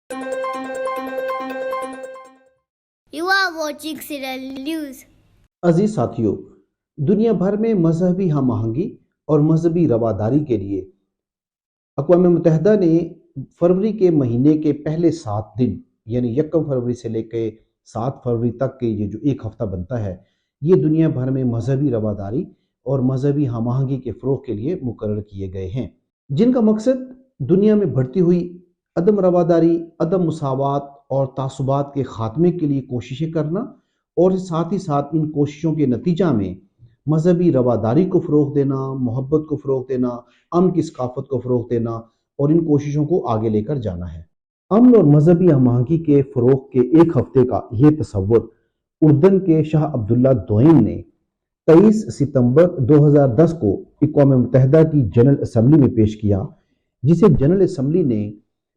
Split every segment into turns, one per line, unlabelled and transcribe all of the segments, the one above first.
You are watching Serial News.
अजीज साथियों, दुनिया भर में मजहबी हम आहंगी और मजहबी रवादारी के लिए अक़वाम मुत्तहिदा ने फरवरी के महीने के पहले 7 दिन यानी 1 फरवरी से लेकर 7 फरवरी तक के ये जो एक हफ्ता बनता है, ये दुनिया भर में मजहबी रवादारी और मजहबी हम आहंगी के फ़रोग़ के लिए मुकर्रर किए गए हैं, जिनका मकसद दुनिया में बढ़ती हुई अदम रवादारी, अदम मुसावात और तासुबात के ख़ात्मे के लिए कोशिशें करना और साथ ही साथ इन कोशिशों के नतीजा में मजहबी रवादारी को फ़रोग़ देना, मोहब्बत को फ़रोग़ देना, अमन की सकाफ़त को फ़रोग़ देना और इन कोशिशों को आगे लेकर जाना है। अमन और मजहबी हम आहंगी के फ़रोग़ के एक हफ्ते का ये तसव्वुर उर्दन के शाह अब्दुल्ला दोयम ने 23 सितंबर 2010 को अक़वाम मुत्तहिदा की जनरल असम्बली में पेश किया, जिसे जनरल असम्बली ने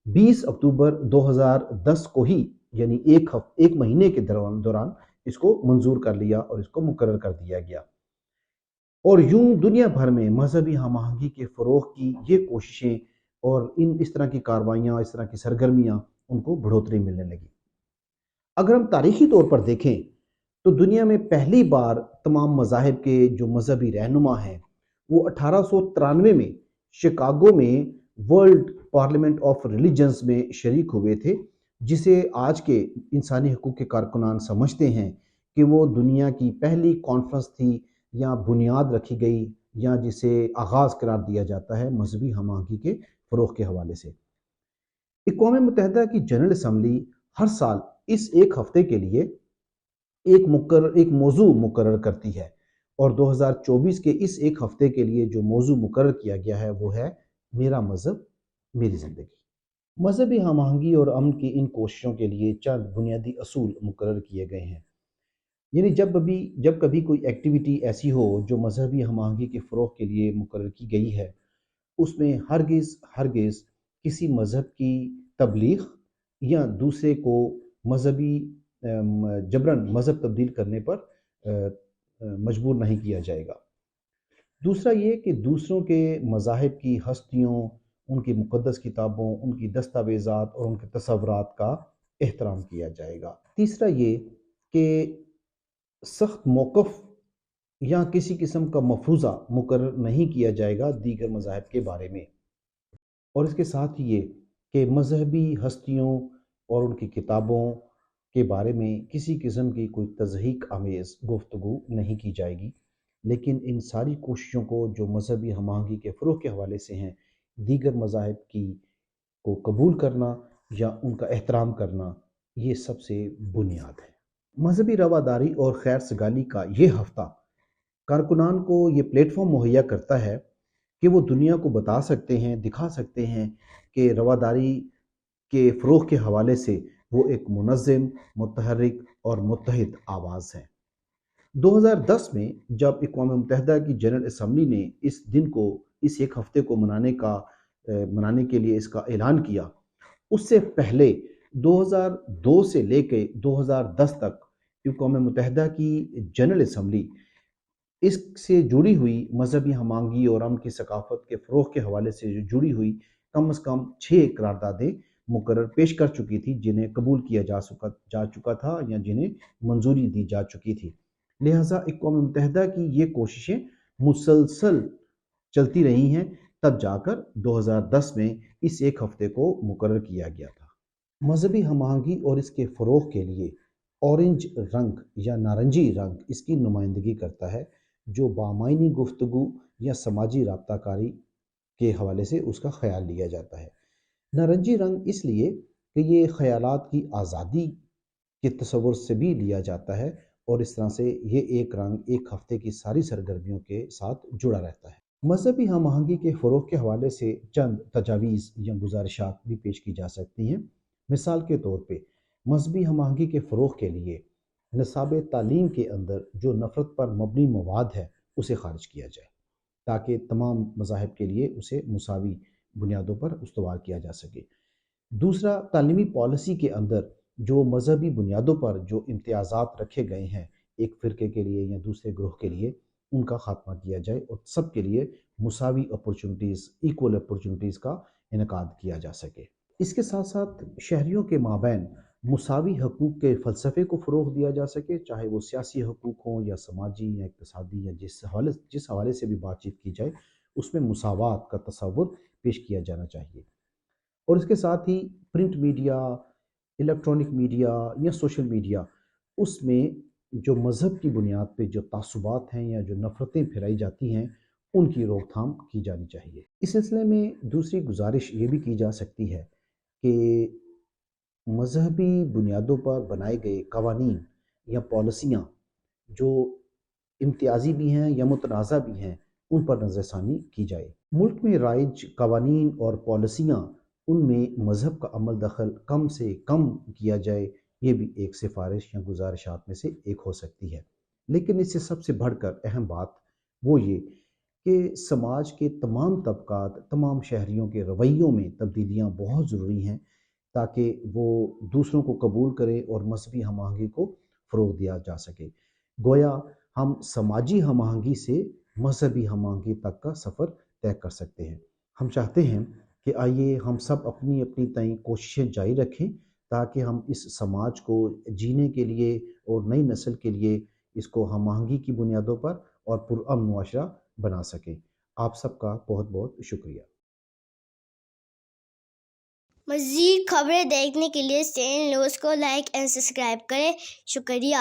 20 अक्टूबर 2010 को ही यानी एक महीने के दौरान इसको मंजूर कर लिया और इसको मुकर्रर कर दिया गया। और यूं दुनिया भर में मजहबी हम आहंगी के फ़रोग़ की ये कोशिशें और इस तरह की कार्रवाइयाँ, इस तरह की सरगर्मियाँ उनको बढ़ोतरी मिलने लगी। अगर हम तारीख़ी तौर पर देखें तो दुनिया में पहली बार तमाम मज़ाहिब के जो मजहबी रहनुमा हैं वो 1893 में शिकागो में वर्ल्ड पार्लियामेंट ऑफ रिलीजन्स में शरीक हुए थे, जिसे आज के इंसानी हकूक़ के कारकुनान समझते हैं कि वो दुनिया की पहली कॉन्फ्रेंस थी या बुनियाद रखी गई या जिसे आगाज़ करार दिया जाता है मजहबी हम आहंगी के फ़रोग़ के हवाले से। अक़वाम मुत्तहिदा की जनरल असम्बली हर साल इस एक हफ्ते के लिए एक मौजू मुकर्रर करती है और 2024 के इस एक हफ्ते के लिए जो मौजू मुकर्रर किया गया है वो है मेरा मज़हब मेरी ज़िंदगी। मजहबी हम आहंगी और अमन की इन कोशिशों के लिए चंद बुनियादी असूल मुकर्रर किए गए हैं, यानी जब कभी कोई एक्टिविटी ऐसी हो जो मजहबी हम आहंगी के फ़रोग़ के लिए मुकर्रर की गई है, उसमें हरगिज़ किसी मज़हब की तबलीग या दूसरे को मजहबी जबरन मज़हब तब्दील करने पर मजबूर नहीं किया जाएगा। दूसरा ये कि दूसरों के मज़ाहिब की हस्तियों, उनकी मुक़द्दस किताबों, उनकी दस्तावेज़ात और उनके तसव्वुरात का एहतराम किया जाएगा। तीसरा ये कि सख्त मौक़िफ़ या किसी किस्म का मफरूज़ा मुकर्रर नहीं किया जाएगा दीगर मज़ाहिब के बारे में। और इसके साथ ही ये कि मजहबी हस्तियों और उनकी किताबों के बारे में किसी किस्म की कोई तज़हीक आमेज़ गुफ्तगू नहीं की जाएगी, लेकिन इन सारी कोशिशों को जो मजहबी हम आहंगी के फ़रोग़ के हवाले से हैं, दीगर मज़ाहिब की को कबूल करना या उनका एहतराम करना, ये सबसे बुनियाद है। मजहबी रवादारी और खैर सगाली का ये हफ्ता कारकुनान को ये प्लेटफॉर्म मुहैया करता है कि वो दुनिया को बता सकते हैं, दिखा सकते हैं कि रवादारी के फ़रोग़ के हवाले से वो एक मुनज़्ज़म, मुतहर्रिक और मुत्तहिद आवाज़ है। 2010 में जब अक़वाम मुत्तहिदा की जनरल असम्बली ने इस दिन को, इस एक हफ्ते को मनाने के लिए इसका ऐलान किया, उससे पहले 2002 से लेकर 2010 तक अक़वाम मुत्तहिदा की जनरल असम्बली इससे जुड़ी हुई मजहबी हम आहंगी और अमन की सकाफ़त के फ़रोग़ के हवाले से जो जुड़ी हुई कम से कम 6 करारदादें मुकर्रर पेश कर चुकी थी, जिन्हें कबूल किया जा चुका था या जिन्हें मंजूरी दी जा चुकी थी। लिहाजा अक़वाम मुत्तहिदा की ये कोशिशें मुसलसल चलती रही हैं, तब जाकर 2010 में इस एक हफ्ते को मुकर्रर किया गया था। मजहबी हम आहंगी और इसके फ़रोग़ के लिए ऑरेंज रंग या नारंगी रंग इसकी नुमाइंदगी करता है, जो बामायनी गुफ्तगू या समाजी राब्ताकारी के हवाले से उसका ख्याल लिया जाता है। नारंगी रंग इसलिए कि ये ख़यालात की आज़ादी के तसव्वुर से भी लिया जाता है और इस तरह से ये एक रंग एक हफ्ते की सारी सरगर्मियों के साथ जुड़ा रहता है। मजहबी हम आहंगी के फ़रोग़ के हवाले से चंद तजावीज़ या गुजारिशात भी पेश की जा सकती हैं। मिसाल के तौर पे मजहबी हम आहंगी के फ़रोग़ के लिए निसाब तालीम के अंदर जो नफ़रत पर मबनी मवाद है उसे ख़ारिज किया जाए, ताकि तमाम मज़ाहिब के लिए उसे मुसावी बुनियादों पर उस्तवार किया जा सके। दूसरा, तालीमी पॉलिसी के अंदर जो मजहबी बुनियादों पर जो इम्तियाज़ात रखे गए हैं एक फ़िरके के लिए या दूसरे ग्रोह के लिए, उनका ख़ात्मा किया जाए और सब के लिए मुसावी अपॉर्चुनिटीज़, इक्वल अपॉर्चुनिटीज़ का इनेकाद किया जा सके। اس کے ساتھ ساتھ شہریوں کے مابین مساوی حقوق کے فلسفے کو فروغ دیا جا سکے، چاہے وہ سیاسی حقوق ہوں یا سماجی یا اقتصادی یا جس حوالے سے بھی بات چیت کی جائے اس میں مساوات کا تصور پیش کیا جانا چاہیے۔ اور اس کے ساتھ ہی پرنٹ میڈیا، الیکٹرانک میڈیا یا سوشل میڈیا، اس میں جو مذہب کی بنیاد پہ جو تعصبات ہیں یا جو نفرتیں پھیلائی جاتی ہیں ان کی روک تھام کی جانی چاہیے۔ اس سلسلے میں دوسری گزارش یہ بھی کی جا سکتی ہے کہ مذہبی بنیادوں پر بنائے گئے قوانین یا پالیسیاں جو امتیازی بھی ہیں یا متنازع بھی ہیں ان پر نظر ثانی کی جائے۔ ملک میں رائج قوانین اور پالیسیاں ان میں مذہب کا عمل دخل کم سے کم کیا جائے، یہ بھی ایک سفارش یا گزارشات میں سے ایک ہو سکتی ہے۔ لیکن اس سے سب سے بڑھ کر اہم بات وہ یہ کہ سماج کے تمام طبقات، تمام شہریوں کے رویوں میں تبدیلیاں بہت ضروری ہیں تاکہ وہ دوسروں کو قبول کرے اور مذہبی ہم آہنگی کو فروغ دیا جا سکے۔ گویا ہم سماجی ہم آہنگی سے مذہبی ہم آہنگی تک کا سفر طے کر سکتے ہیں۔ ہم چاہتے ہیں کہ آئیے ہم سب اپنی اپنی تئیں کوششیں جاری رکھیں تاکہ ہم اس سماج کو جینے کے لیے اور نئی نسل کے لیے اس کو ہم آہنگی کی بنیادوں پر اور پرامن معاشرہ بنا سکیں۔ آپ سب کا بہت بہت شکریہ۔
مزید خبریں دیکھنے کے لیے اسٹین نیوز کو لائک اینڈ سبسکرائب کریں۔ شکریہ۔